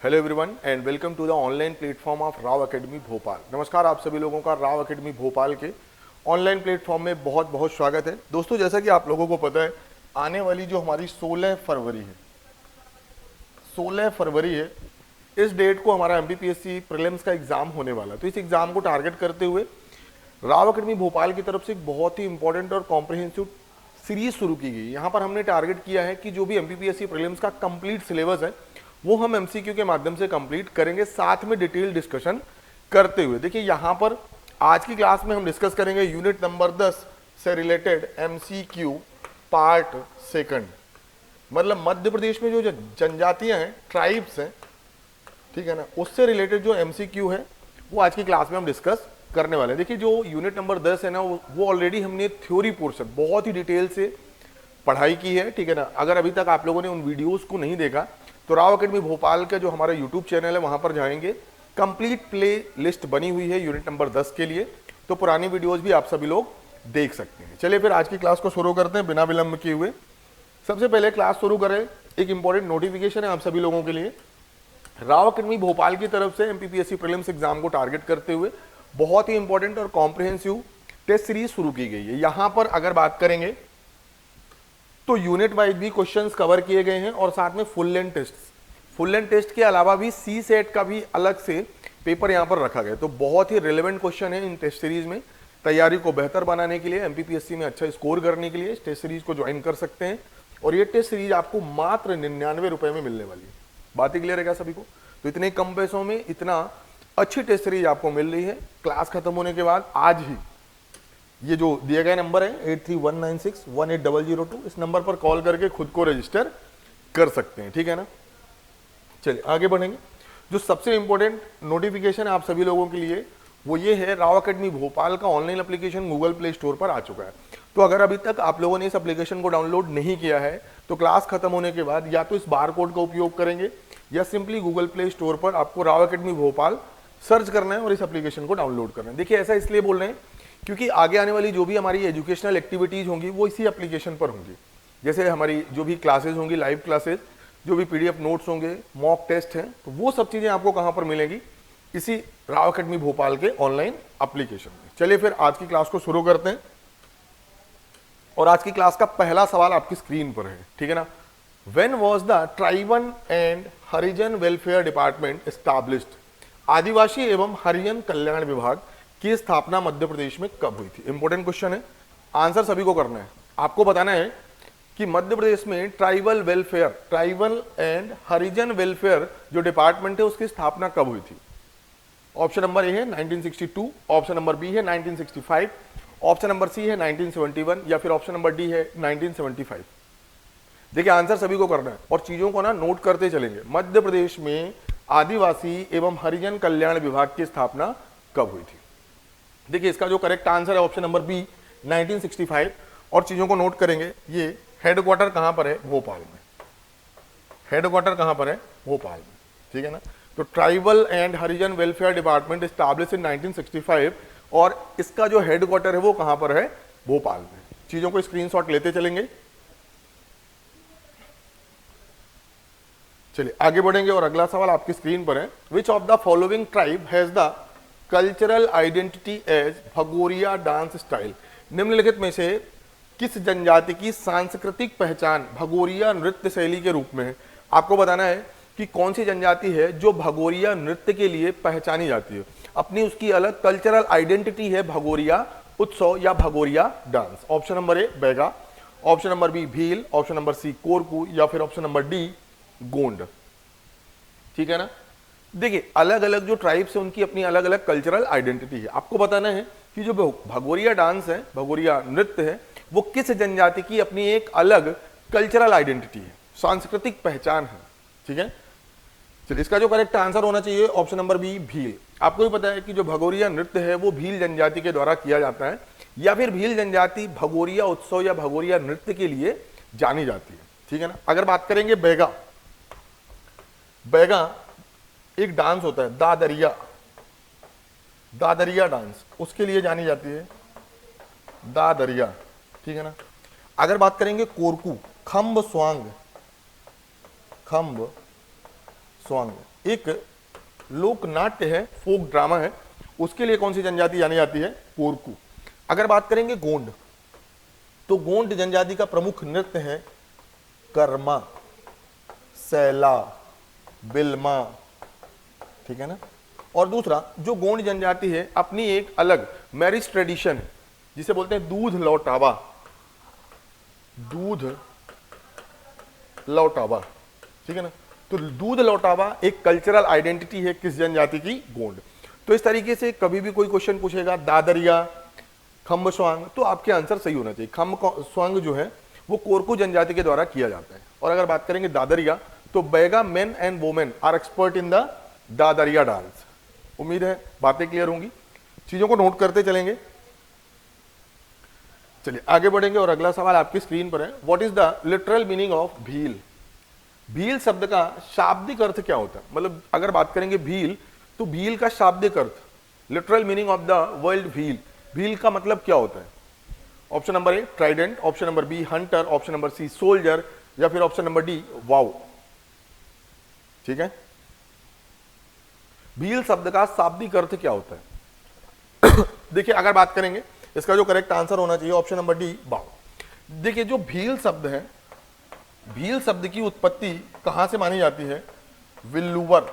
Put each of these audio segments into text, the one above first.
Hello everyone and welcome to the online platform of Rao academy Bhopal. नमस्कार, आप सभी लोगों का राव एकेडमी भोपाल के ऑनलाइन प्लेटफॉर्म में बहुत बहुत स्वागत है। दोस्तों, जैसा कि आप लोगों को पता है, आने वाली जो हमारी 16 फरवरी है, इस डेट को हमारा एमपीपीएससी प्रीलिम्स का एग्जाम होने वाला है। तो इस एग्जाम को टारगेट करते हुए राव एकेडमी भोपाल की तरफ से एक बहुत ही इंपॉर्टेंट और कॉम्प्रिहेंसिव सीरीज शुरू की गई। यहाँ पर हमने टारगेट किया है कि जो भी एमपीपीएससी प्रीलिम्स का कंप्लीट सिलेबस है वो हम एमसीक्यू के माध्यम से कंप्लीट करेंगे, साथ में डिटेल डिस्कशन करते हुए। देखिए, यहाँ पर आज की क्लास में हम डिस्कस करेंगे यूनिट नंबर 10 से रिलेटेड एमसीक्यू पार्ट सेकंड। मतलब मध्य प्रदेश में जो जनजातियां हैं, ट्राइब्स हैं, ठीक है ना, उससे रिलेटेड जो एमसीक्यू है वो आज की क्लास में हम डिस्कस करने वाले हैं। देखिए, जो यूनिट नंबर 10 है ना, वो ऑलरेडी हमने थ्योरी पोर्शन बहुत ही डिटेल से पढ़ाई की है, ठीक है ना। अगर अभी तक आप लोगों ने उन वीडियोस को नहीं देखा तो राव एकेडमी भोपाल का जो हमारा यूट्यूब चैनल है वहां पर जाएंगे, कंप्लीट प्ले लिस्ट बनी हुई है यूनिट नंबर 10 के लिए, तो पुरानी वीडियोस भी आप सभी लोग देख सकते हैं। चलिए फिर आज की क्लास को शुरू करते हैं बिना विलंब किए हुए। सबसे पहले क्लास शुरू करें, एक इंपॉर्टेंट नोटिफिकेशन है आप सभी लोगों के लिए। राव एकेडमी भोपाल की तरफ से एमपीपीएससी प्रीलिम्स एग्जाम को टारगेट करते हुए बहुत ही इंपॉर्टेंट और कॉम्प्रिहेंसिव टेस्ट सीरीज शुरू की गई है। यहां पर अगर बात करेंगे तो यूनिट वाइज भी क्वेश्चंस कवर किए गए हैं और साथ में फुल लेंथ टेस्ट के अलावा भी सी सेट का भी अलग से पेपर यहां पर रखा गया। तो बहुत ही रिलेवेंट क्वेश्चन है इन टेस्ट सीरीज में। तैयारी को बेहतर बनाने के लिए, एमपीपीएससी में अच्छा स्कोर करने के लिए इस टेस्ट सीरीज को ज्वाइन कर सकते हैं और ये टेस्ट सीरीज आपको मात्र 99 रुपए में मिलने वाली है। बात ही क्लियर है क्या सभी को? तो इतने कम पैसों में इतना अच्छी टेस्ट सीरीज आपको मिल रही है। क्लास खत्म होने के बाद आज ही ये जो दिया गया नंबर है 8319618002, इस नंबर पर कॉल करके खुद को रजिस्टर कर सकते हैं, ठीक है ना। चलिए आगे बढ़ेंगे। जो सबसे इंपॉर्टेंट नोटिफिकेशन आप सभी लोगों के लिए वो ये है, राव एकेडमी भोपाल का online application Google play store पर आ चुका है। तो अगर अभी तक आप लोगों ने इस एप्लीकेशन को डाउनलोड नहीं किया है तो क्लास खत्म होने के बाद या तो इस बार कोड का उपयोग करेंगे या सिंपली गूगल प्ले स्टोर पर आपको राव एकेडमी भोपाल सर्च करना है और इस एप्लीकेशन को डाउनलोड करना है। देखिए, ऐसा इसलिए बोल रहे हैं क्योंकि आगे आने वाली जो भी हमारी एजुकेशनल एक्टिविटीज होंगी वो इसी एप्लीकेशन पर होंगी। जैसे हमारी जो भी क्लासेस होंगी, लाइव क्लासेस, जो भी पीडीएफ नोट्स होंगे, मॉक टेस्ट हैं, तो वो सब चीजें आपको कहां पर मिलेगी? इसी राव एकेडमी भोपाल के ऑनलाइन एप्लीकेशन में। चलिए फिर आज की क्लास को शुरू करते हैं और आज की क्लास का पहला सवाल आपकी स्क्रीन पर है, ठीक है ना। When was the tribal and Harijan welfare department established? आदिवासी एवं हरिजन कल्याण विभाग की स्थापना मध्य प्रदेश में कब हुई थी? इंपॉर्टेंट क्वेश्चन है, आंसर सभी को करना है। आपको बताना है कि मध्य प्रदेश में ट्राइबल एंड हरिजन वेलफेयर जो डिपार्टमेंट है उसकी स्थापना कब हुई थी? ऑप्शन नंबर ए है 1962, ऑप्शन नंबर बी है 1965, ऑप्शन नंबर सी है 1971 या फिर ऑप्शन नंबर डी है 1975। देखिए, आंसर सभी को करना है और चीजों को ना नोट करते चलेंगे। मध्य प्रदेश में आदिवासी एवं हरिजन कल्याण विभाग की स्थापना कब हुई थी? देखिए, इसका जो करेक्ट आंसर है ऑप्शन नंबर बी 1965 और चीजों को नोट करेंगे। ये हेडक्वार्टर कहां पर है? भोपाल में। हेडक्वार्टर कहां पर है? भोपाल में, ठीक है ना। तो tribal and Harijan welfare department establish in 1965 और इसका जो हेडक्वार्टर है वो कहां पर है? भोपाल में। चीजों को स्क्रीनशॉट लेते चलेंगे। चलिए आगे बढ़ेंगे और अगला सवाल आपकी स्क्रीन पर है। Which of the following tribe has the cultural identity as Bhagoria dance style? निम्नलिखित में से किस जनजाति की सांस्कृतिक पहचान भगोरिया नृत्य शैली के रूप में है? आपको बताना है कि कौन सी जनजाति है जो भगोरिया नृत्य के लिए पहचानी जाती है, अपनी उसकी अलग कल्चरल आइडेंटिटी है भगोरिया उत्सव या Bhagoria dance. Option number A Baiga, option number B Bhil, option number C Korku या फिर ऑप्शन नंबर डी गोंड, ठीक है ना। देखिए, अलग अलग जो ट्राइब्स है उनकी अपनी अलग अलग कल्चरल आइडेंटिटी है। आपको बताना है कि जो भगोरिया डांस है, भगोरिया नृत्य है, वो किस जनजाति की अपनी एक अलग कल्चरल आइडेंटिटी है, सांस्कृतिक पहचान है, ठीक है। चलिए, इसका जो करेक्ट आंसर होना चाहिए ऑप्शन नंबर बी भील। आपको भी पता है कि जो भगोरिया नृत्य है वो भील जनजाति के द्वारा किया जाता है या फिर भील जनजाति भगोरिया उत्सव या भगोरिया नृत्य के लिए जानी जाती है, ठीक है ना। अगर बात करेंगे बैगा एक डांस होता है, दादरिया डांस, उसके लिए जानी जाती है दादरिया, ठीक है ना। अगर बात करेंगे कोरकू, खम्ब स्वांग एक लोक नाट्य है, फोक ड्रामा है, उसके लिए कौन सी जनजाति जानी जाती है? कोरकू। अगर बात करेंगे गोंड, तो गोंड जनजाति का प्रमुख नृत्य है कर्मा, सैला, बिल्मा, ठीक है ना। और दूसरा, जो गोंड जनजाति है अपनी एक अलग मैरिज ट्रेडिशन है जिसे बोलते हैं दूध लौटावा, दूध लौटावा, ठीक है ना। तो दूध लौटावा एक कल्चरल आइडेंटिटी है किस जनजाति की? गोंड। तो इस तरीके से कभी भी कोई क्वेश्चन पूछेगा दादरिया, खम्ब स्वांग, तो आपके आंसर सही होना चाहिए। खम्ब स्वांग जो है वो कोरकू जनजाति के द्वारा किया जाता है। और अगर बात करेंगे दादरिया, तो Baiga men and women are expert in the Dadariya dance. उम्मीद है बातें क्लियर होंगी, चीजों को नोट करते चलेंगे। चलिए आगे बढ़ेंगे और अगला सवाल आपकी स्क्रीन पर है, what is the literal meaning of Bhil? Bhil शब्द का शाब्दिक अर्थ क्या होता है? मतलब अगर बात करेंगे भील, तो भील का शाब्दिक अर्थ, literal meaning of the world Bhil, Bhil का मतलब क्या होता है? Option number A trident, option number B hunter, option number C soldier, या फिर ऑप्शन नंबर डी वाव। ठीक है, भील शब्द का शाब्दिक अर्थ क्या होता है? देखिए अगर बात करेंगे, इसका जो करेक्ट आंसर होना चाहिए ऑप्शन नंबर डी वाव। देखिए जो भील शब्द है, भील शब्द की उत्पत्ति कहां से मानी जाती है? विल्लुवर,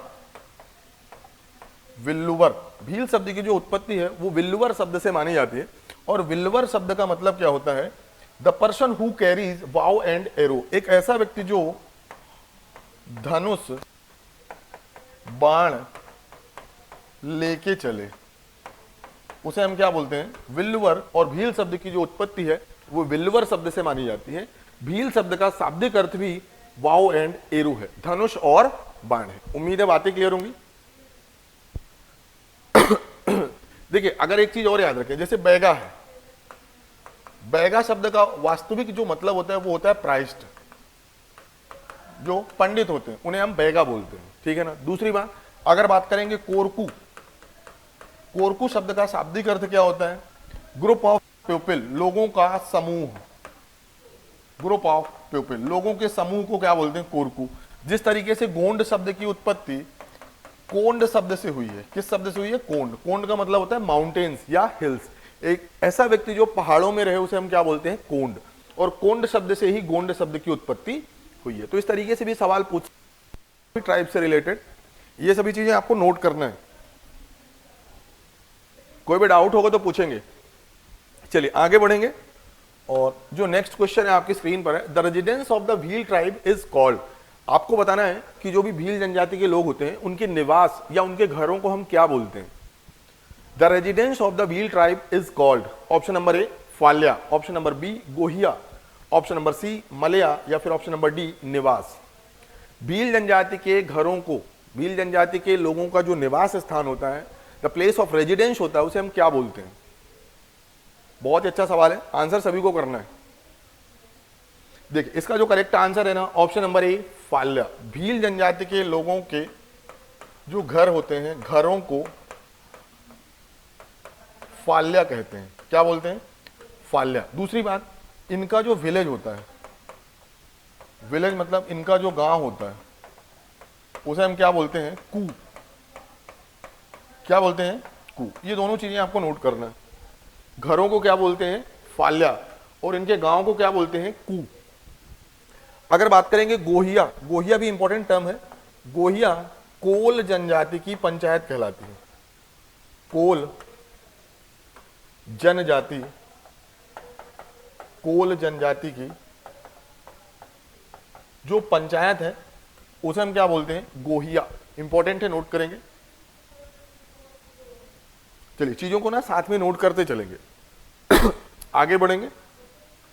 विल्लुवर, भील शब्द की जो उत्पत्ति है वो विल्लुवर शब्द से मानी जाती है। और विल्लुवर शब्द का मतलब क्या होता है? The person who carries wow and arrow, एक ऐसा व्यक्ति जो धनुष बाण लेके चले, उसे हम क्या बोलते हैं? विल्लुवर। और भील शब्द की जो उत्पत्ति है वो विल्लुवर शब्द से मानी जाती है। भील शब्द का शाब्दिक अर्थ भी वाव एंड एरो है, धनुष और बाण है। उम्मीद है बातें क्लियर होंगी। देखिए अगर एक चीज और याद रखें, जैसे बैगा है, बैगा शब्द का वास्तविक जो मतलब होता है वो होता है प्राइस्ट, जो पंडित होते हैं उन्हें हम बैगा बोलते हैं, ठीक है ना। दूसरी बात, अगर बात करेंगे कोरकू, कोरकू शब्द का शाब्दिक अर्थ क्या होता है? ग्रुप ऑफ पीपल, लोगों का समूह, ग्रुप ऑफ पीपल, लोगों के समूह को क्या बोलते हैं? कोरकू। जिस तरीके से गोंड शब्द की उत्पत्ति कोंड शब्द से हुई है, किस शब्द से हुई है? कोंड। कोंड का मतलब होता है माउंटेन्स या हिल्स, एक ऐसा व्यक्ति जो पहाड़ों में रहे उसे हम क्या बोलते हैं? कोंड। और कोंड शब्द से ही गोंड शब्द की उत्पत्ति हुई है। तो इस तरीके से भी सवाल पूछ, ट्राइब से रिलेटेड, ये सभी चीजें आपको नोट करना है। कोई भी डाउट होगा तो पूछेंगे। चलिए आगे बढ़ेंगे और जो नेक्स्ट क्वेश्चन है आपकी स्क्रीन पर है, the residence of the Bhil tribe is called. आपको बताना है कि जो भी भील जनजाति के लोग होते हैं उनके निवास या उनके घरों को हम क्या बोलते हैं? The residence of the Bhil tribe is called, option number A Phalya, option number B Gohiya, option number C Malaya, या फिर ऑप्शन नंबर डी निवास। भील जनजाति के घरों को, भील जनजाति के लोगों का जो निवास स्थान होता है, द प्लेस ऑफ रेजिडेंस होता है, उसे हम क्या बोलते हैं? बहुत ही अच्छा सवाल है, आंसर सभी को करना है। देखिए इसका जो करेक्ट आंसर है ना, ऑप्शन नंबर ए फाल्या। भील जनजाति के लोगों के जो घर होते हैं, घरों को फाल्या कहते हैं। क्या बोलते हैं? फाल्या। दूसरी बात, इनका जो विलेज होता है, विलेज मतलब इनका जो गांव होता है, उसे हम क्या बोलते हैं? कू। क्या बोलते हैं? कू। ये दोनों चीजें आपको नोट करना है। घरों को क्या बोलते हैं? फाल्या, और इनके गांव को क्या बोलते हैं? कू। अगर बात करेंगे गोहिया, गोहिया भी इंपॉर्टेंट टर्म है। गोहिया कोल जनजाति की पंचायत कहलाती है। कोल जनजाति, कोल जनजाति की जो पंचायत है उसे हम क्या बोलते हैं? गोहिया। इंपॉर्टेंट है, नोट करेंगे। चलिए चीजों को ना साथ में नोट करते चलेंगे। आगे बढ़ेंगे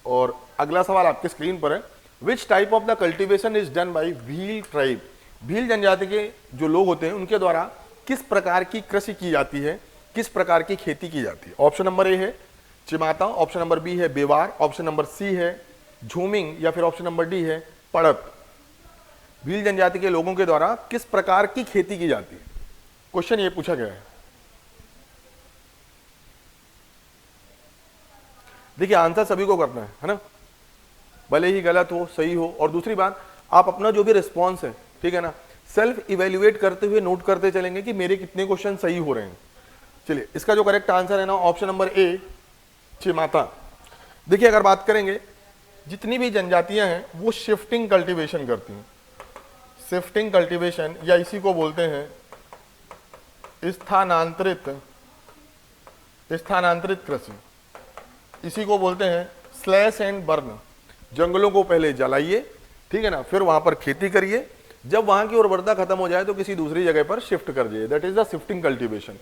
और अगला सवाल आपके स्क्रीन पर है, which type of the cultivation is done by Bhil tribe. Bhil जनजाति के जो लोग होते हैं उनके द्वारा किस प्रकार की कृषि की जाती है, किस प्रकार की खेती की जाती है? ऑप्शन नंबर ए है चिमाता, ऑप्शन नंबर बी है बेवार, ऑप्शन नंबर सी है झूमिंग, या फिर ऑप्शन नंबर डी है पड़त। भील जनजाति के लोगों के द्वारा किस प्रकार की खेती की जाती है? क्वेश्चन ये पूछा गया है। देखिए आंसर सभी को करना है ना, भले ही गलत हो सही हो। और दूसरी बात, आप अपना जो भी रिस्पॉन्स है, ठीक है ना, सेल्फ इवेल्युएट करते हुए नोट करते चलेंगे कि मेरे कितने क्वेश्चन सही हो रहे हैं। चलिए, इसका जो करेक्ट आंसर है ना ऑप्शन नंबर ए, चिमाता। देखिए, अगर बात करेंगे जितनी भी जनजातियां हैं वो शिफ्टिंग कल्टीवेशन करती हैं। शिफ्टिंग कल्टीवेशन या इसी को बोलते हैं स्थानांतरित कृषि, इसी को बोलते हैं स्लैश एंड बर्न। जंगलों को पहले जलाइए, ठीक है ना, फिर वहां पर खेती करिए, जब वहां की उर्वरता खत्म हो जाए तो किसी दूसरी जगह पर शिफ्ट कर दिए, that is the shifting cultivation.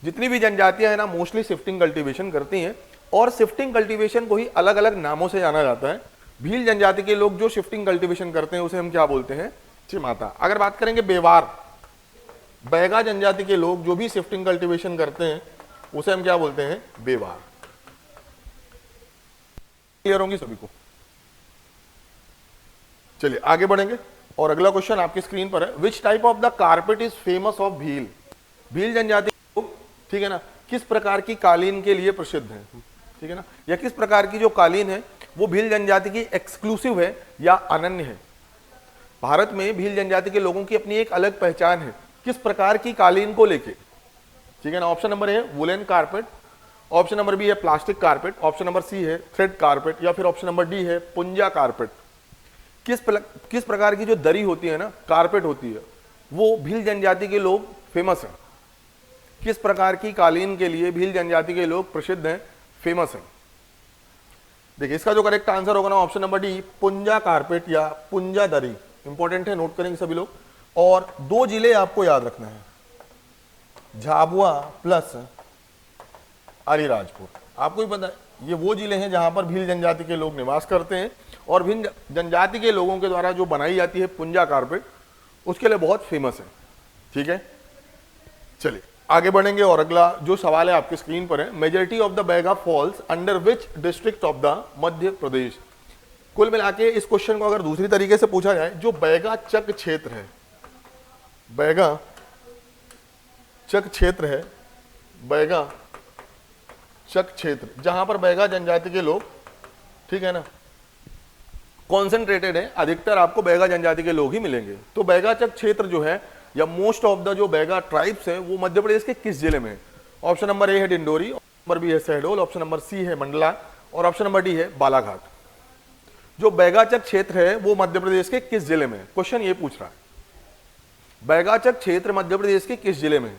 जितनी भी जनजातियां हैं ना मोस्टली शिफ्टिंग कल्टीवेशन करती हैं, और शिफ्टिंग कल्टीवेशन को ही अलग अलग नामों से जाना जाता है। भील जनजाति के लोग जो शिफ्टिंग कल्टीवेशन करते हैं उसे हम क्या बोलते हैं, चिमाता। अगर बात करेंगे बेवार, बैगा जनजाति के लोग जो भी शिफ्टिंग कल्टीवेशन करते हैं उसे हम क्या बोलते हैं, बेवार। क्लियर होंगी सभी को? चलिए आगे बढ़ेंगे और अगला क्वेश्चन आपकी स्क्रीन पर है, which type of the carpet is famous of Bhil. Bhil जनजाति, ठीक है ना, किस प्रकार की कालीन के लिए प्रसिद्ध है, ठीक है ना, या किस प्रकार की जो कालीन है वो भील जनजाति की एक्सक्लूसिव है या अनन्य है। भारत में भील जनजाति के लोगों की अपनी एक अलग पहचान है, किस प्रकार की कालीन को लेके, ठीक है ना। ऑप्शन नंबर है woollen carpet, option number B है plastic carpet, option number C है थ्रेड कारपेट, या फिर ऑप्शन नंबर डी है पुंजा कारपेट। किस प्रकार की जो दरी होती है ना, कारपेट होती है, वो भील जनजाति के लोग फेमस हैं। किस प्रकार की कालीन के लिए भील जनजाति के लोग प्रसिद्ध हैं, फेमस हैं। देखिए, इसका जो करेक्ट आंसर होगा ना ऑप्शन नंबर डी, पुंजा कारपेट या पुंजा दरी। इंपॉर्टेंट है, नोट करेंगे सभी लोग। और दो जिले आपको याद रखना है, झाबुआ प्लस अलीराजपुर। आपको भी पता है ये वो जिले हैं जहां पर भील जनजाति के लोग निवास करते हैं, और भील जनजाति के लोगों के द्वारा जो बनाई जाती है पुंजा कारपेट उसके लिए बहुत फेमस है, ठीक है। चलिए आगे बढ़ेंगे और अगला जो सवाल है आपकी स्क्रीन पर है, majority of the Baiga falls under which district of the Madhya Pradesh. कुल मिला के इस क्वेश्चन को अगर दूसरी तरीके से पूछा जाए, जो बैगा चक क्षेत्र है, बैगा चक क्षेत्र है, बैगा चक क्षेत्र, जहां पर बैगा जनजाति के लोग, ठीक है ना, कॉन्सेंट्रेटेड है, अधिकतर आपको बैगा जनजाति के लोग ही मिलेंगे। तो बैगा चक क्षेत्र जो है या मोस्ट ऑफ द जो बैगा ट्राइब्स है वो मध्य प्रदेश के किस जिले में है। ऑप्शन नंबर ए है डिंडोरी, ऑप्शन नंबर बी है शहडोल, ऑप्शन नंबर सी है मंडला, और ऑप्शन नंबर डी है बालाघाट। जो बैगाचक क्षेत्र है वो मध्य प्रदेश के किस जिले में है, क्वेश्चन ये पूछ रहा है, बैगाचक क्षेत्र मध्य प्रदेश के किस जिले में है।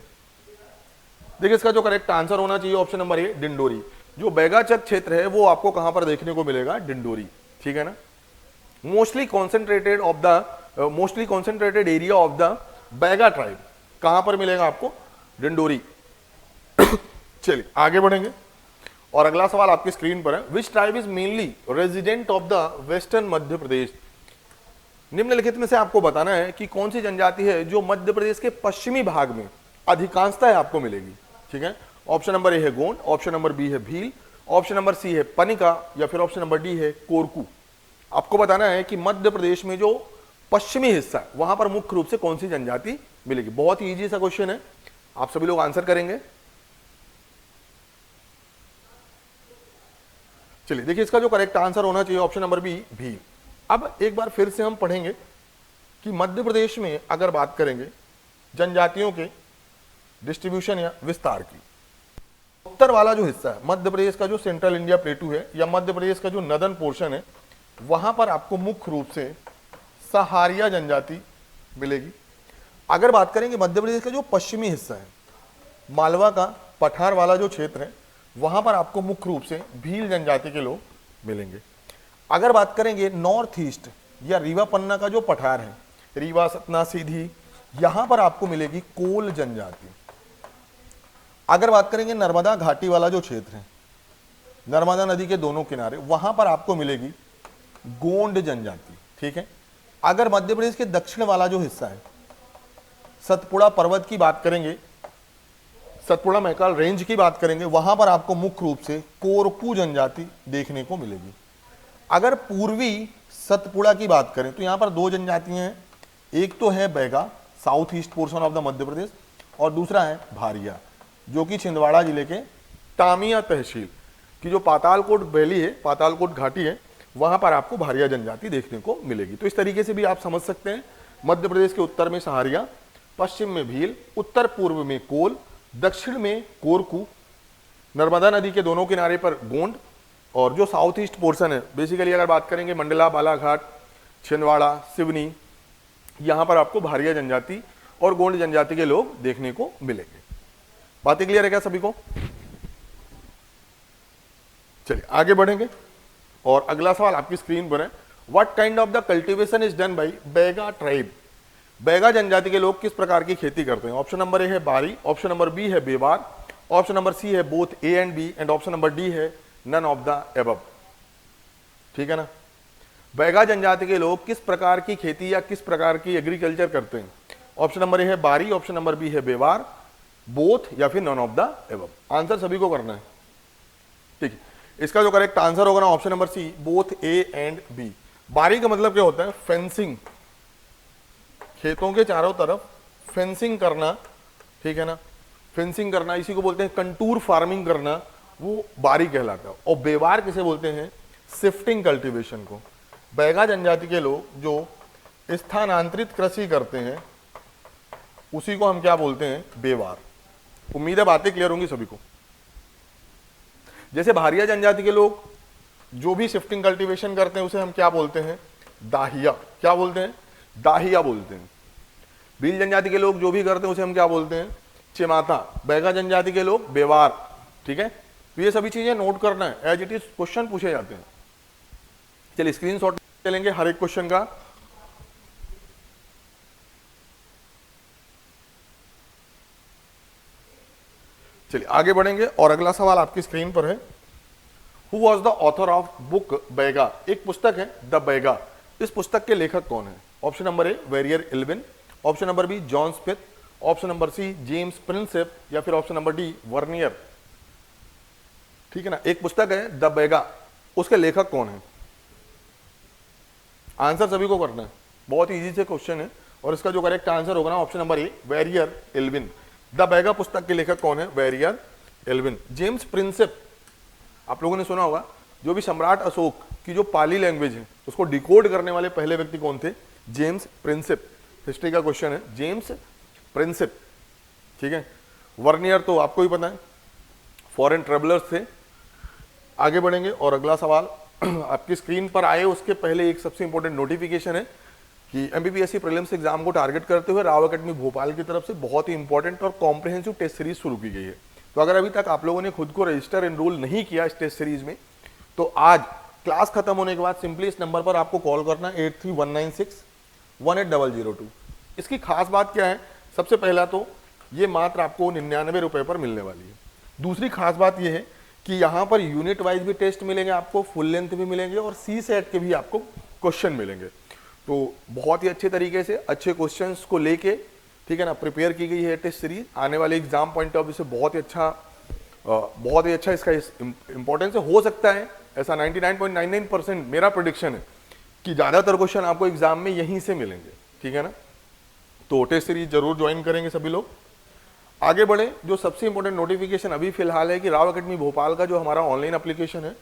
देखिए, इसका जो करेक्ट आंसर होना चाहिए ऑप्शन नंबर ए, डिंडोरी। जो बैगाचक क्षेत्र है वो आपको कहां पर देखने को मिलेगा, डिंडोरी, ठीक है ना। Mostly concentrated area of the Baiga tribe कहां पर मिलेगा आपको, डिंडोरी। चलिए आगे बढ़ेंगे और अगला सवाल आपकी स्क्रीन पर है, which tribe is mainly resident of the western Madhya Pradesh. निम्नलिखित में से आपको बताना है कि कौन सी जनजाति है जो मध्य प्रदेश के पश्चिमी भाग में अधिकांशतः आपको मिलेगी, ठीक है। ऑप्शन नंबर ए है गोंड, ऑप्शन नंबर बी है भील, ऑप्शन नंबर सी है पनिका, या फिर ऑप्शन नंबर डी है कोरकू। आपको बताना है कि मध्य प्रदेश में जो पश्चिमी हिस्सा है वहां पर मुख्य रूप से कौन सी जनजाति मिलेगी। बहुत ही इजी सा क्वेश्चन है, आप सभी लोग आंसर करेंगे। चलिए देखिए, इसका जो करेक्ट आंसर होना चाहिए ऑप्शन नंबर बी, भील। अब एक बार फिर से हम पढ़ेंगे कि मध्य प्रदेश में अगर बात करेंगे जनजातियों के डिस्ट्रीब्यूशन या विस्तार की, उत्तर वाला जो हिस्सा है मध्य प्रदेश का, जो सेंट्रल इंडिया प्लेटू है या मध्य प्रदेश का जो नदर्न पोर्शन है, वहां पर आपको मुख्य रूप से सहारिया जनजाति मिलेगी। अगर बात करेंगे मध्य प्रदेश का जो पश्चिमी हिस्सा है, मालवा का पठार वाला जो क्षेत्र है, वहां पर आपको मुख्य रूप से भील जनजाति के लोग मिलेंगे। अगर बात करेंगे नॉर्थ ईस्ट या रीवा पन्ना का जो पठार है, रीवा सतना सीधी, यहां पर आपको मिलेगी कोल जनजाति। अगर बात करेंगे नर्मदा घाटी वाला जो क्षेत्र है, नर्मदा नदी के दोनों किनारे, वहां पर आपको मिलेगी गोंड जनजाति, ठीक है। अगर मध्य प्रदेश के दक्षिण वाला जो हिस्सा है, सतपुड़ा पर्वत की बात करेंगे, सतपुड़ा महकाल रेंज की बात करेंगे, वहां पर आपको मुख्य रूप से कोरकू जनजाति देखने को मिलेगी। अगर पूर्वी सतपुड़ा की बात करें तो यहां पर दो जनजातियां हैं, एक तो है Baiga south east portion of the Madhya Pradesh, और दूसरा है भारिया जो कि छिंदवाड़ा जिले के तामिया तहसील की जो पातालकोट वैली है, पातालकोट घाटी है, वहां पर आपको भारिया जनजाति देखने को मिलेगी। तो इस तरीके से भी आप समझ सकते हैं मध्य प्रदेश के उत्तर में सहारिया, पश्चिम में भील, उत्तर पूर्व में कोल, दक्षिण में कोरकू, नर्मदा नदी के दोनों किनारे पर गोंड, और जो साउथ ईस्ट पोर्शन है बेसिकली अगर बात करेंगे मंडला, बालाघाट, छिंदवाड़ा, सिवनी, यहाँ पर आपको भारिया जनजाति और गोंड जनजाति के लोग देखने को मिलेंगे। बातें क्लियर है क्या सभी को? चलिए आगे बढ़ेंगे और अगला सवाल आपकी स्क्रीन पर है, what kind of the cultivation is done by Baiga tribe? Baiga जनजाति के लोग किस प्रकार की खेती करते हैं? ऑप्शन नंबर ए है बारी, ऑप्शन नंबर बी है बेवार, ऑप्शन नंबर सी है both A and B, and option number D है नन ऑफ द एबव। ठीक है ना? बैगा जनजाति के लोग किस प्रकार की खेती या किस प्रकार की एग्रीकल्चर करते हैं? ऑप्शन नंबर ए है बारी, ऑप्शन नंबर बी है बेवार, बोथ या फिर none of the above. Answer सभी को करना है। ठीक है, इसका जो करेक्ट आंसर होगा ना option number C, both A and B. बारी का मतलब क्या होता है? फेंसिंग, खेतों के चारों तरफ फेंसिंग करना। ठीक है ना? फेंसिंग करना, इसी को बोलते हैं कंटूर फार्मिंग करना, वो बारी कहलाता है। और बेवार किसे बोलते हैं? शिफ्टिंग कल्टीवेशन को। बैगा जनजाति के लोग जो स्थानांतरित कृषि करते हैं उसी को हम क्या बोलते हैं? बेवार। उम्मीद है बातें क्लियर होंगी सभी को। जैसे भारिया जनजाति के लोग जो भी शिफ्टिंग कल्टीवेशन करते हैं उसे हम क्या बोलते हैं? दाहिया। क्या बोलते हैं? दाहिया बोलते हैं। भील जनजाति के लोग जो भी करते हैं उसे हम क्या बोलते हैं? चिमाता। बैगा जनजाति के लोग बेवार। ठीक है, तो ये सभी चीजें नोट करना है, एज इट इज क्वेश्चन पूछे जाते हैं। चलिए स्क्रीनशॉट चलेंगे हर एक क्वेश्चन का। चलिए आगे बढ़ेंगे और अगला सवाल आपकी स्क्रीन पर है, who was the author of book Baiga? एक पुस्तक है द बैगा, इस पुस्तक के लेखक कौन है? Option number A Verrier Elwin, option number B John Smith, option number C James Prinsep, या फिर ऑप्शन नंबर डी वर्नियर। ठीक है ना? एक पुस्तक है द बैगा, उसके लेखक कौन है? आंसर सभी को करना है, बहुत इजी से क्वेश्चन है। और इसका जो करेक्ट आंसर होगा ना option number A Verrier Alvin. The Baiga पुस्तक के लेखक कौन है? Verrier Elwin. जेम्स प्रिंसेप, आप लोगों ने सुना होगा, जो भी सम्राट अशोक की जो पाली लैंग्वेज है उसको डिकोड करने वाले पहले व्यक्ति कौन थे? James Prinsep. हिस्ट्री का क्वेश्चन है, जेम्स प्रिंसेप। ठीक है, वर्नियर तो आपको ही पता है, फॉरेन ट्रेवलर्स थे। आगे बढ़ेंगे और अगला सवाल आपकी स्क्रीन पर आए उसके पहले एक सबसे इंपॉर्टेंट नोटिफिकेशन है कि एमपीपीएससी प्रीलिम्स एग्जाम को टारगेट करते हुए राव अकेडमी भोपाल की तरफ से बहुत ही इंपॉर्टेंट और कॉम्प्रिहेंसिव टेस्ट सीरीज शुरू की गई है। तो अगर अभी तक आप लोगों ने खुद को रजिस्टर एनरोल नहीं किया इस टेस्ट सीरीज में, तो आज क्लास खत्म होने के बाद सिंपली इस नंबर पर आपको कॉल करना है 8319618002। इसकी खास बात क्या है? सबसे पहला तो ये मात्र आपको 99 रुपए पर मिलने वाली है। दूसरी खास बात यह है कि यहाँ पर यूनिट वाइज भी टेस्ट मिलेंगे आपको, फुल लेंथ भी मिलेंगे और सी सेट के भी आपको क्वेश्चन मिलेंगे। तो बहुत ही अच्छे तरीके से अच्छे क्वेश्चंस को लेके, ठीक है ना, प्रिपेयर की गई है टेस्ट सीरीज। आने वाले एग्जाम पॉइंट ऑफ व्यू से बहुत ही अच्छा इसका इंपॉर्टेंस हो सकता है। ऐसा 99.99% मेरा प्रेडिक्शन है कि ज़्यादातर क्वेश्चन आपको एग्जाम में यहीं से मिलेंगे। ठीक है ना? तो टेस्ट सीरीज जरूर ज्वाइन करेंगे सभी लोग। आगे बढ़े, जो सबसे इंपॉर्टेंट नोटिफिकेशन अभी फिलहाल है कि राव अकेडमी भोपाल का जो हमारा ऑनलाइन एप्लीकेशन है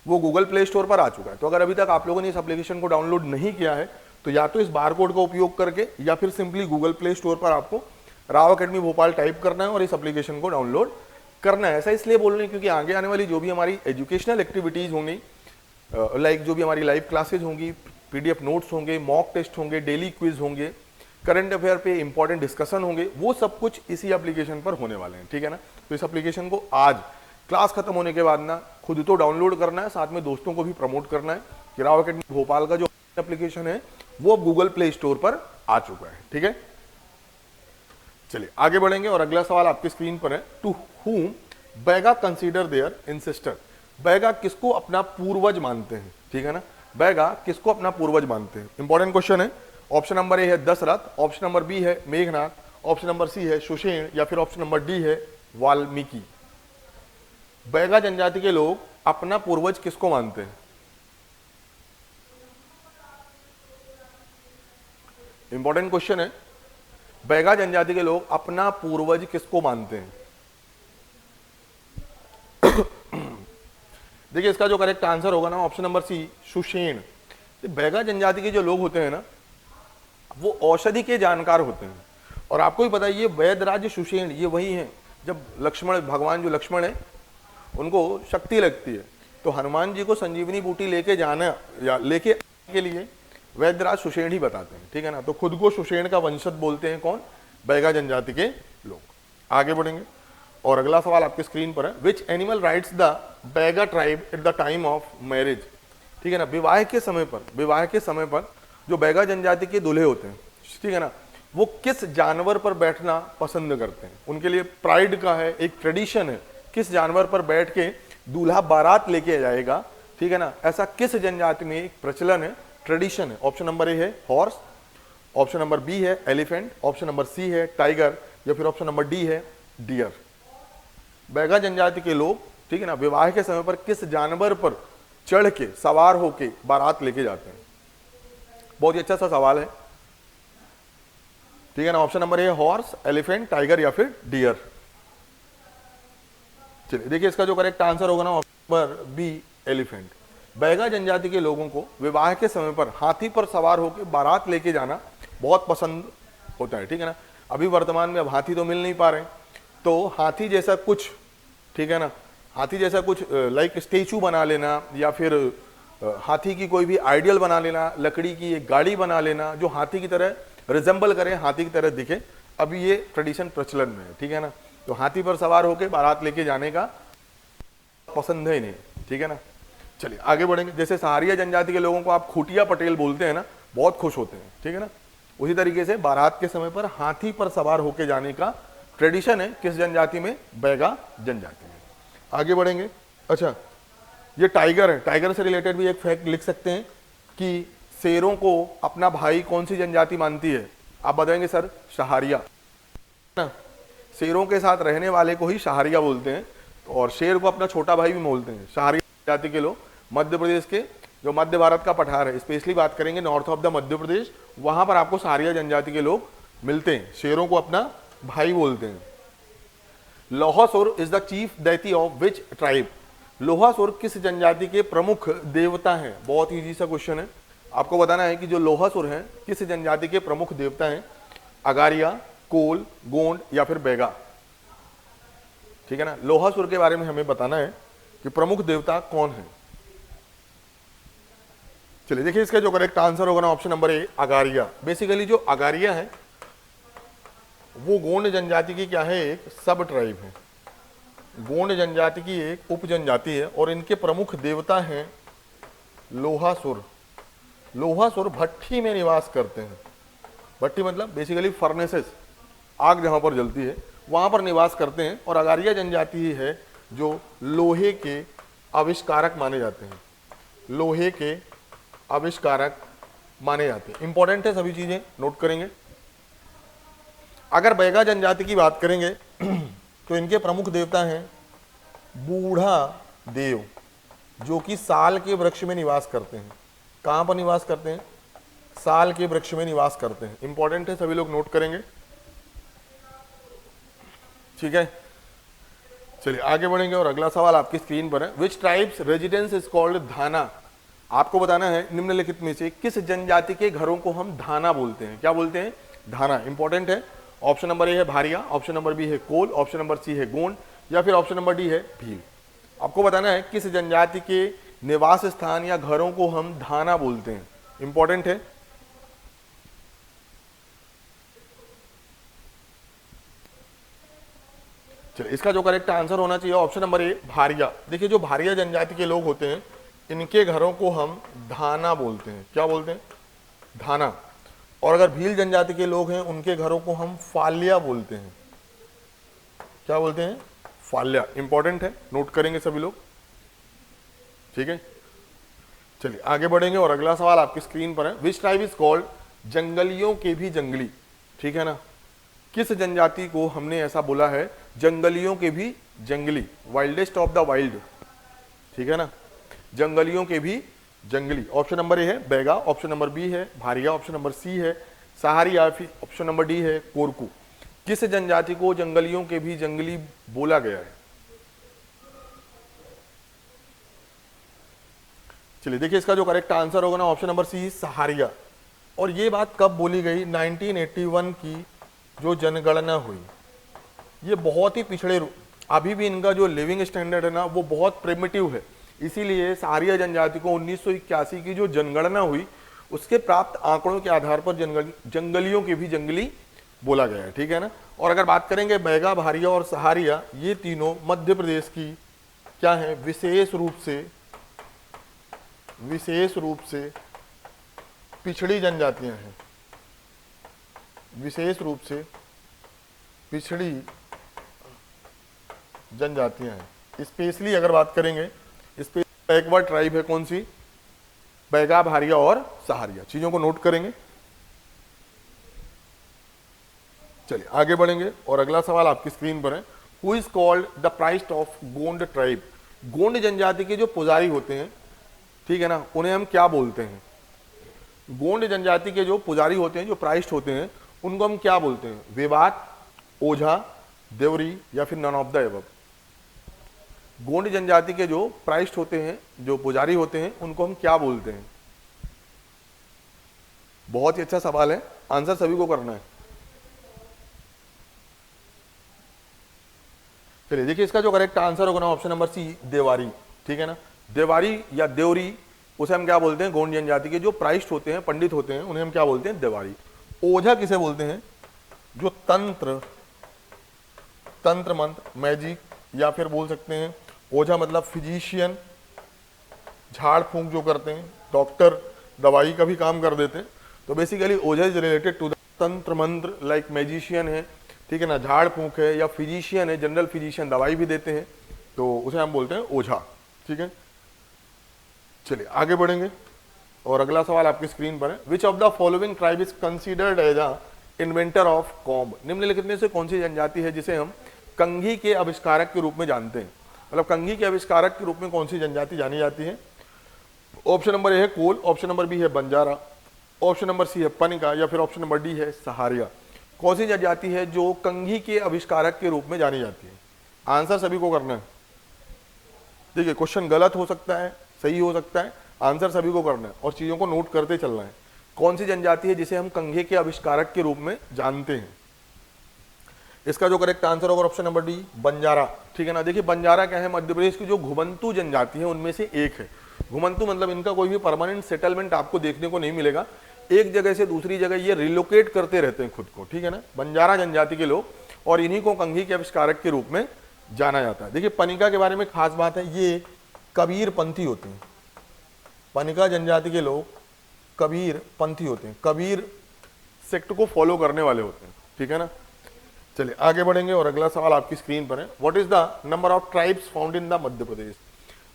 वो गूगल प्ले स्टोर पर आ चुका है। तो अगर अभी तक आप लोगों ने इस एप्लीकेशन को डाउनलोड नहीं किया है तो या तो इस बार कोड का उपयोग करके या फिर सिंपली गूगल प्ले स्टोर पर आपको राव अकेडमी भोपाल टाइप करना है और इस एप्लीकेशन को डाउनलोड करना है। ऐसा इसलिए बोल रहे हैं क्योंकि आगे आने वाली जो भी हमारी एजुकेशनल एक्टिविटीज होंगी, लाइक जो भी हमारी लाइव क्लासेज होंगी, पीडीएफ नोट्स होंगे, मॉक टेस्ट होंगे, डेली क्विज होंगे, करंट अफेयर पे इंपॉर्टेंट डिस्कशन होंगे, वो सब कुछ इसी एप्लीकेशन पर होने वाले हैं। ठीक है ना? तो इस एप्लीकेशन को आज क्लास खत्म होने के बाद ना खुद तो डाउनलोड करना है, साथ में दोस्तों को भी प्रमोट करना है कि राव अकेडमी भोपाल का जो एप्लीकेशन है वो गूगल प्ले स्टोर पर आ चुका है। ठीक है, चलिए आगे बढ़ेंगे और अगला सवाल आपकी स्क्रीन पर है, to whom Baiga consider their ancestor? Baiga किसको अपना पूर्वज मानते हैं? ठीक है ना? बैगा किसको अपना पूर्वज मानते हैं? इंपॉर्टेंट क्वेश्चन है। ऑप्शन नंबर ए है दशरथ, ऑप्शन नंबर बी है मेघनाथ, ऑप्शन नंबर सी है सुषेण, या फिर ऑप्शन नंबर डी है वाल्मीकि। बैगा जनजाति के लोग अपना पूर्वज किसको मानते हैं? इंपॉर्टेंट क्वेश्चन है। बैगा जनजाति के लोग अपना पूर्वज किसको मानते हैं? देखिए इसका जो करेक्ट आंसर होगा ना option number C Sushen. Baiga जनजाति के जो लोग होते हैं ना, वो औषधि के जानकार होते हैं। और आपको भी पता है ये वैदराज सुषेण ये वही हैं, जब लक्ष्मण भगवान जो लक्ष्मण है उनको शक्ति लगती है तो हनुमान जी को संजीवनी बूटी लेके जाना या लेके आने के लिए वैदराज सुषेण ही बताते हैं, ठीक है ना। तो खुद को सुषेण का वंशज बोलते हैं कौन? बैगा जनजाति के लोग। आगे बढ़ेंगे और अगला सवाल आपके स्क्रीन पर है, which animal rides the Baiga tribe at the time of marriage, ठीक है ना। विवाह के समय पर जो बैगा जनजाति के दूल्हे होते हैं, ठीक है ना, वो किस जानवर पर बैठना पसंद करते हैं? उनके लिए प्राइड का है, एक ट्रेडिशन है, किस जानवर पर बैठ के दूल्हा बारात लेके जाएगा, ठीक है ना। ऐसा किस जनजाति में एक प्रचलन है, ट्रेडिशन है? ऑप्शन नंबर ए है हॉर्स, ऑप्शन नंबर बी है एलिफेंट, ऑप्शन नंबर सी है टाइगर, या फिर ऑप्शन नंबर डी है डियर। बैगा जनजाति के लोग, ठीक है ना, विवाह के समय पर किस जानवर पर चढ़ के सवार होके बारात लेके जाते हैं? बहुत ही अच्छा सा सवाल है, ठीक है ना। Option number a horse, elephant, tiger या फिर डियर। चलिए देखिए इसका जो करेक्ट आंसर होगा ना option number B elephant. Baiga जनजाति के लोगों को विवाह के समय पर हाथी पर सवार होकर बारात लेके जाना बहुत पसंद होता है, ठीक है ना। अभी वर्तमान में अब हाथी तो मिल नहीं पा रहे, तो हाथी जैसा कुछ, ठीक है ना, हाथी जैसा कुछ लाइक स्टेचू बना लेना या फिर हाथी की कोई भी आइडियल बना लेना, लकड़ी की एक गाड़ी बना लेना जो हाथी की तरह रिजेंबल करे, हाथी की तरह दिखे, अभी ये ट्रेडिशन प्रचलन में है, ठीक है ना। तो हाथी पर सवार होकर बारात लेके जाने का पसंद है नहीं, ठीक है ना। चलिए आगे बढ़ेंगे। जैसे सहारिया जनजाति के लोगों को आप खूटिया पटेल बोलते हैं ना, बहुत खुश होते हैं, ठीक है ना। उसी तरीके से बारात के समय पर हाथी पर सवार होकर जाने का ट्रेडिशन है किस जनजाति में? बैगा जनजाति में। आगे बढ़ेंगे। अच्छा ये टाइगर है, टाइगर से रिलेटेड भी एक फैक्ट लिख सकते हैं कि शेरों को अपना भाई कौन सी जनजाति मानती है? आप बताएंगे सर सहारिया ना, शेरों के साथ रहने वाले को ही सहारिया बोलते हैं, और शेर को अपना छोटा भाई भी बोलते हैं। सहारिया जनजाति के लोग मध्य प्रदेश के जो मध्य भारत का पठार है, स्पेशली बात करेंगे नॉर्थ ऑफ द मध्य प्रदेश, वहां पर आपको सहारिया जनजाति के लोग मिलते हैं। शेरों को अपना भाई बोलते हैं। Lohasur is the chief deity of which tribe? Lohasur किस जनजाति के प्रमुख देवता हैं? बहुत इजी सा क्वेश्चन है, आपको बताना है कि जो लोहासुर हैं किस जनजाति के प्रमुख देवता हैं? अगारिया, कोल, गोंड या फिर बैगा, ठीक है ना। लोहासुर के बारे में हमें बताना है कि प्रमुख देवता कौन है। चलिए देखिए इसका जो करेक्ट आंसर होगा ना ऑप्शन नंबर ए अगारिया। बेसिकली जो अगारिया है वो गोंड जनजाति की क्या है? एक सब ट्राइब है, गोंड जनजाति की एक उप जनजाति है, और इनके प्रमुख देवता हैं लोहासुर। लोहासुर भट्टी में निवास करते हैं। भट्टी मतलब बेसिकली फर्नेसेस, आग जहां पर जलती है वहां पर निवास करते हैं। और अगारिया जनजाति ही है जो लोहे के आविष्कारक माने जाते हैं, लोहे के आविष्कारक माने जाते हैं। इंपॉर्टेंट है सभी चीजें, नोट करेंगे। अगर बैगा जनजाति की बात करेंगे तो इनके प्रमुख देवता हैं बूढ़ा देव, जो कि साल के वृक्ष में निवास करते हैं। कहां पर निवास करते हैं? साल के वृक्ष में निवास करते हैं। इंपॉर्टेंट है, सभी लोग नोट करेंगे, ठीक है। चलिए आगे बढ़ेंगे और अगला सवाल आपकी स्क्रीन पर है, विच ट्राइब्स रेजिडेंस इज कॉल्ड धाना? आपको बताना है निम्नलिखित में से किस जनजाति के घरों को हम धाना बोलते हैं? क्या बोलते हैं? धाना। इंपॉर्टेंट है। ऑप्शन नंबर ए है भारिया, ऑप्शन नंबर बी है कोल, ऑप्शन नंबर सी है गोंड या फिर ऑप्शन नंबर डी है भील। आपको बताना है किस जनजाति के निवास स्थान या घरों को हम धाना बोलते हैं। इंपॉर्टेंट है। चलिए इसका जो करेक्ट आंसर होना चाहिए ऑप्शन नंबर ए भारिया। देखिए जो भारिया जनजाति के लोग होते हैं इनके घरों को हम धाना बोलते हैं। क्या बोलते हैं? धाना। और अगर भील जनजाति के लोग हैं उनके घरों को हम फाल्या बोलते हैं। क्या बोलते हैं? फाल्या। इंपॉर्टेंट है, नोट करेंगे सभी लोग, ठीक है। चलिए आगे बढ़ेंगे और अगला सवाल आपकी स्क्रीन पर है, विच ट्राइब इज कॉल्ड जंगलियों के भी जंगली? ठीक है ना, किस जनजाति को हमने ऐसा बोला है जंगलियों के भी जंगली, वाइल्डेस्ट ऑफ द वाइल्ड, ठीक है ना, जंगलियों के भी जंगली। ऑप्शन नंबर ए है बैगा, ऑप्शन नंबर बी है भारिया, ऑप्शन नंबर सी है सहारिया, फिर ऑप्शन नंबर डी है कोरकू। किस जनजाति को जंगलियों के भी जंगली बोला गया है? चलिए देखिए इसका जो करेक्ट आंसर होगा ना ऑप्शन नंबर सी सहारिया। और ये बात कब बोली गई? 1981 की जो जनगणना हुई, ये बहुत ही पिछड़े अभी भी इनका जो लिविंग स्टैंडर्ड है ना वो बहुत प्रिमिटिव है, इसीलिए सहारिया जनजाति को 1981 की जो जनगणना हुई उसके प्राप्त आंकड़ों के आधार पर जंगलियों के भी जंगली बोला गया है, ठीक है ना। और अगर बात करेंगे बैगा, भारिया और सहारिया, ये तीनों मध्य प्रदेश की क्या है? विशेष रूप से पिछड़ी जनजातियां हैं, विशेष रूप से पिछड़ी जनजातियां हैं। स्पेशली अगर बात करेंगे, बैकवर्ड ट्राइब है कौन सी? बैगा, भारिया और सहारिया। चीजों को नोट करेंगे। चलिए आगे बढ़ेंगे और अगला सवाल आपकी स्क्रीन पर है। Who is called the priest of Gond tribe? Gond जनजाति के जो पुजारी होते हैं, ठीक है ना, उन्हें हम क्या बोलते हैं? गोंड जनजाति के जो पुजारी होते हैं, जो प्राइस्ट होते हैं, उनको हम क्या बोलते हैं? विवाद, ओझा, देवरी या फिर none of the above? Gond जनजाति के जो प्राइस्ट होते हैं, जो पुजारी होते हैं, उनको हम क्या बोलते हैं? बहुत ही अच्छा सवाल है, आंसर सभी को करना है। चलिए देखिए, इसका जो करेक्ट आंसर होगा ना ऑप्शन नंबर सी, देवारी, ठीक है ना। देवारी या देवरी, उसे हम क्या बोलते हैं? गोंड जनजाति के जो प्राइस्ट होते हैं, पंडित होते हैं, उन्हें हम क्या बोलते हैं? देवारी। ओझा किसे बोलते हैं? जो तंत्र मंत्र, मैजिक, या फिर बोल सकते हैं ओझा मतलब फिजिशियन, झाड़ फूंक जो करते हैं, डॉक्टर दवाई का भी काम कर देते हैं। तो basically Ojha is related to the tantra mantra, like magician है, ठीक है ना, झाड़ फूंक है, या फिजिशियन है, जनरल फिजिशियन दवाई भी देते हैं, तो उसे हम बोलते हैं ओझा, ठीक है। चलिए आगे बढ़ेंगे और अगला सवाल आपकी स्क्रीन पर है। Which of the following tribe is considered as a inventor of comb? निम्नलिखित में से कौन सी जनजाति है जिसे हम कंघी के आविष्कारक के रूप में जानते हैं? मतलब कंघी के आविष्कारक के रूप में कौन सी जनजाति जानी जाती है? ऑप्शन नंबर ए है कोल, ऑप्शन नंबर बी है बंजारा, ऑप्शन नंबर सी है पनिका, या फिर ऑप्शन नंबर डी है सहारिया। कौन सी जनजाति है जो कंघी के आविष्कारक के रूप में जानी जाती है? आंसर सभी को करना है। देखिए क्वेश्चन गलत हो सकता है, सही हो सकता है, आंसर सभी को करना है और चीजों को नोट करते चलना है। कौन सी जनजाति है जिसे हम कंघे के आविष्कारक के रूप में जानते हैं? इसका जो करेक्ट आंसर होगा ऑप्शन नंबर डी, बंजारा, ठीक है ना। देखिए बंजारा क्या है? मध्य प्रदेश की जो घुमंतू जनजाति है उनमें से एक है। घुमंतू मतलब इनका कोई भी परमानेंट सेटलमेंट आपको देखने को नहीं मिलेगा, एक जगह से दूसरी जगह ये रिलोकेट करते रहते हैं खुद को, ठीक है ना, बंजारा जनजाति के लोग, और इन्हीं को कंघी के आविष्कारक के रूप में जाना जाता है। देखिए पनिका के बारे में खास बात है, ये कबीर पंथी होते हैं। पनिका जनजाति के लोग कबीर पंथी होते हैं, कबीर सेक्ट को फॉलो करने वाले होते हैं, ठीक है ना। चलिए आगे बढ़ेंगे और अगला सवाल आपकी स्क्रीन पर है। What is the number of tribes found in the Madhya Pradesh?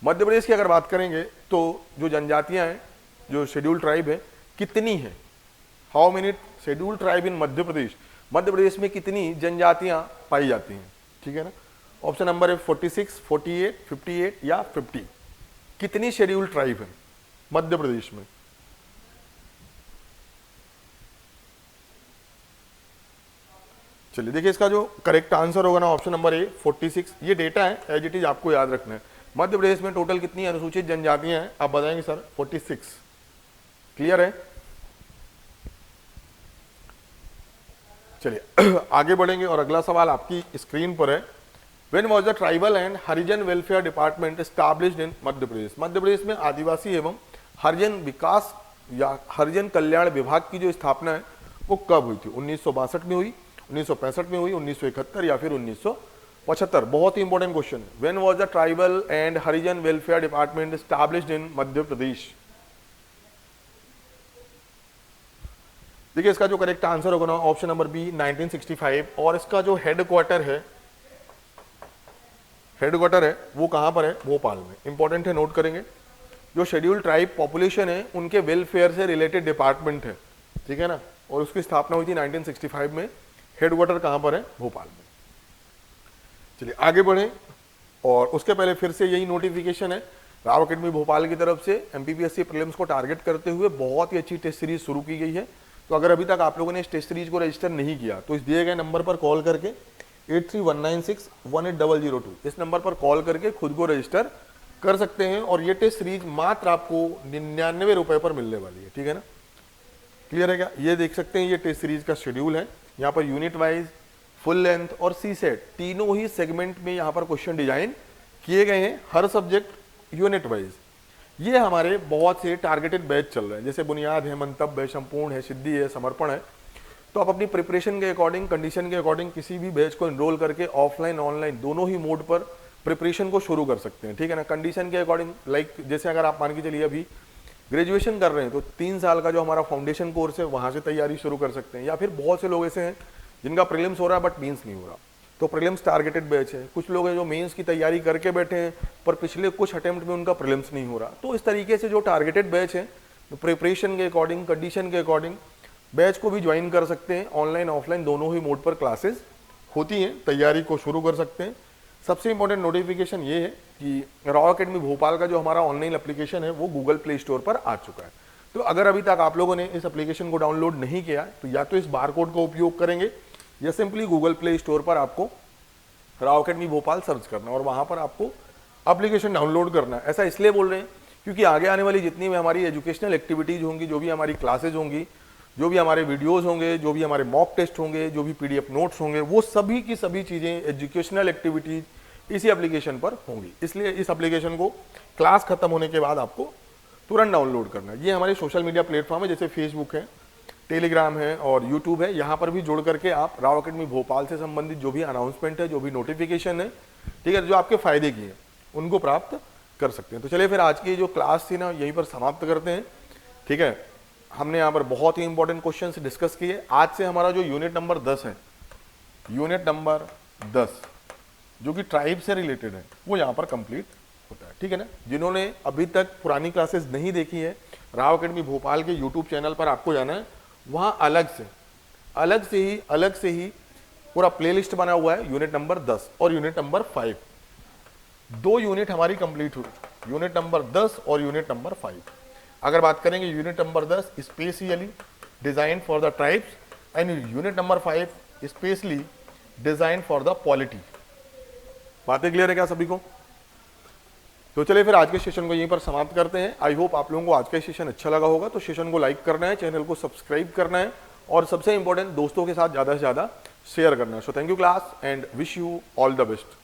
Madhya Pradesh की अगर बात करेंगे तो जो जनजातियां हैं, जो शेड्यूल ट्राइब है, कितनी है? How many schedule tribe in Madhya Pradesh? Madhya Pradesh में कितनी जनजातियां पाई जाती हैं, ठीक है ना। ऑप्शन नंबर है 46, 48, 58 या 50। कितनी शेड्यूल ट्राइब है मध्य प्रदेश में? चलिए देखिए, इसका जो करेक्ट आंसर होगा ना ऑप्शन नंबर ए 46। ये डेटा है, एज इट इज आपको याद रखना है। मध्य प्रदेश में टोटल कितनी अनुसूचित जनजातियां हैं? आप बताएंगे सर 46। क्लियर है? चलिए आगे बढ़ेंगे और अगला सवाल आपकी स्क्रीन पर है। When was the tribal and Harijan welfare department established in मध्य प्रदेश? मध्य प्रदेश में आदिवासी एवं हरिजन विकास या हरिजन कल्याण विभाग की जो स्थापना है वो कब हुई थी? 1962 में हुई, 1965 में हुई, 1971 या फिर 1975? बहुत ही इंपॉर्टेंट क्वेश्चन है। When was the tribal and Harijan welfare department established in Madhya Pradesh? देखिए इसका जो करेक्ट आंसर होगा ना ऑप्शन नंबर बी 1965। और इसका जो हेडक्वार्टर है वो कहां पर है? भोपाल में। इंपॉर्टेंट है, नोट करेंगे। जो शेड्यूल ट्राइब पॉपुलेशन है उनके वेलफेयर से रिलेटेड डिपार्टमेंट है, ठीक है ना, और उसकी स्थापना हुई थी 1965 में। हेडक्वार्टर कहां पर है? भोपाल में। चलिए आगे बढ़े और उसके पहले फिर से यही नोटिफिकेशन है, राव अकेडमी भोपाल की तरफ से एमपीपीएससी प्रीलिम्स को टारगेट करते हुए बहुत ही अच्छी टेस्ट सीरीज शुरू की गई है। तो अगर अभी तक आप लोगों ने इस टेस्ट सीरीज को रजिस्टर नहीं किया तो इस दिए गए नंबर पर कॉल करके 8319618002 इस नंबर पर कॉल करके खुद को रजिस्टर कर सकते हैं। और ये टेस्ट सीरीज मात्र आपको 99 रुपए पर मिलने वाली है, ठीक है ना। क्लियर है क्या? ये देख सकते हैं, ये टेस्ट सीरीज का शेड्यूल है। यहाँ per unit wise, full length और सी सेट तीनों ही सेगमेंट में यहाँ पर क्वेश्चन डिजाइन किए गए हैं, हर सब्जेक्ट यूनिट वाइज। ये हमारे बहुत से टारगेटेड बैच चल रहे हैं, जैसे बुनियाद है, मंतव्य है, संपूर्ण है, सिद्धि है, समर्पण है। तो आप अपनी प्रिपरेशन के अकॉर्डिंग, कंडीशन के अकॉर्डिंग किसी भी बैच को एनरोल करके ऑफलाइन ऑनलाइन दोनों ही मोड पर प्रिपरेशन को शुरू कर सकते हैं, ठीक है ना। कंडीशन के अकॉर्डिंग, लाइक जैसे अगर आप मान के चलिए अभी ग्रेजुएशन कर रहे हैं तो 3 साल का जो हमारा फाउंडेशन कोर्स है वहाँ से तैयारी शुरू कर सकते हैं। या फिर बहुत से लोग ऐसे हैं जिनका प्रीलिम्स हो रहा है बट मेंस नहीं हो रहा, तो प्रीलिम्स टारगेटेड बैच है। कुछ लोग हैं जो मेंस की तैयारी करके बैठे हैं पर पिछले कुछ अटेम्प्ट में उनका प्रीलिम्स नहीं हो रहा। तो इस तरीके से जो टारगेटेड बैच है, प्रिपरेशन के अकॉर्डिंग, कंडीशन के अकॉर्डिंग बैच को भी ज्वाइन कर सकते हैं। ऑनलाइन ऑफलाइन दोनों ही मोड पर क्लासेस होती हैं, तैयारी को शुरू कर सकते हैं। सबसे इंपॉर्टेंट नोटिफिकेशन ये है कि राव अकेडमी भोपाल का जो हमारा ऑनलाइन एप्लीकेशन है वो गूगल प्ले स्टोर पर आ चुका है। तो अगर अभी तक आप लोगों ने इस एप्लीकेशन को डाउनलोड नहीं किया तो या तो इस बारकोड का उपयोग करेंगे या सिंपली गूगल प्ले स्टोर पर आपको राव अकेडमी भोपाल सर्च करना और वहां पर आपको एप्लीकेशन डाउनलोड करना है। ऐसा इसलिए बोल रहे हैं क्योंकि आगे आने वाली जितनी भी हमारी एजुकेशनल एक्टिविटीज होंगी, जो भी हमारी क्लासेज होंगी, जो भी हमारे वीडियोस होंगे, जो भी हमारे मॉक टेस्ट होंगे, जो भी पीडीएफ नोट्स होंगे, वो सभी की सभी चीजें, एजुकेशनल एक्टिविटीज इसी एप्लीकेशन पर होंगी। इसलिए इस एप्लीकेशन को क्लास खत्म होने के बाद आपको तुरंत डाउनलोड करना है। ये हमारे सोशल मीडिया प्लेटफॉर्म है, जैसे फेसबुक है, टेलीग्राम है और यूट्यूब है। यहाँ पर भी जुड़ करके आप राव अकेडमी भोपाल से संबंधित जो भी अनाउंसमेंट है, जो भी नोटिफिकेशन है, ठीक है, जो आपके फायदे की है, उनको प्राप्त कर सकते हैं। तो चलिए फिर आज की जो क्लास थी ना यहीं पर समाप्त करते हैं, ठीक है। हमने यहाँ पर बहुत ही इंपॉर्टेंट क्वेश्चंस डिस्कस किए। आज से हमारा जो यूनिट नंबर 10 है, यूनिट नंबर 10 जो कि ट्राइब से रिलेटेड है, वो यहाँ पर कंप्लीट होता है, ठीक है ना। जिन्होंने अभी तक पुरानी क्लासेस नहीं देखी है, राव अकेडमी भोपाल के यूट्यूब चैनल पर आपको जाना है, वहाँ अलग से ही पूरा प्लेलिस्ट बना हुआ है। यूनिट नंबर 10 और यूनिट नंबर 5, 2 यूनिट हमारी कंप्लीट हुई, यूनिट नंबर 10 और यूनिट नंबर 5। अगर बात करेंगे unit number 10 specially design for the tribes and unit number 5 specially design for the polity. बातें क्लियर है क्या सभी को? तो चलिए फिर आज के सेशन को यहीं पर समाप्त करते हैं। आई होप आप लोगों को आज का सेशन अच्छा लगा होगा। तो सेशन को लाइक करना है, चैनल को सब्सक्राइब करना है और सबसे इंपॉर्टेंट दोस्तों के साथ ज़्यादा से ज़्यादा शेयर करना है। So thank you class and wish you all the best.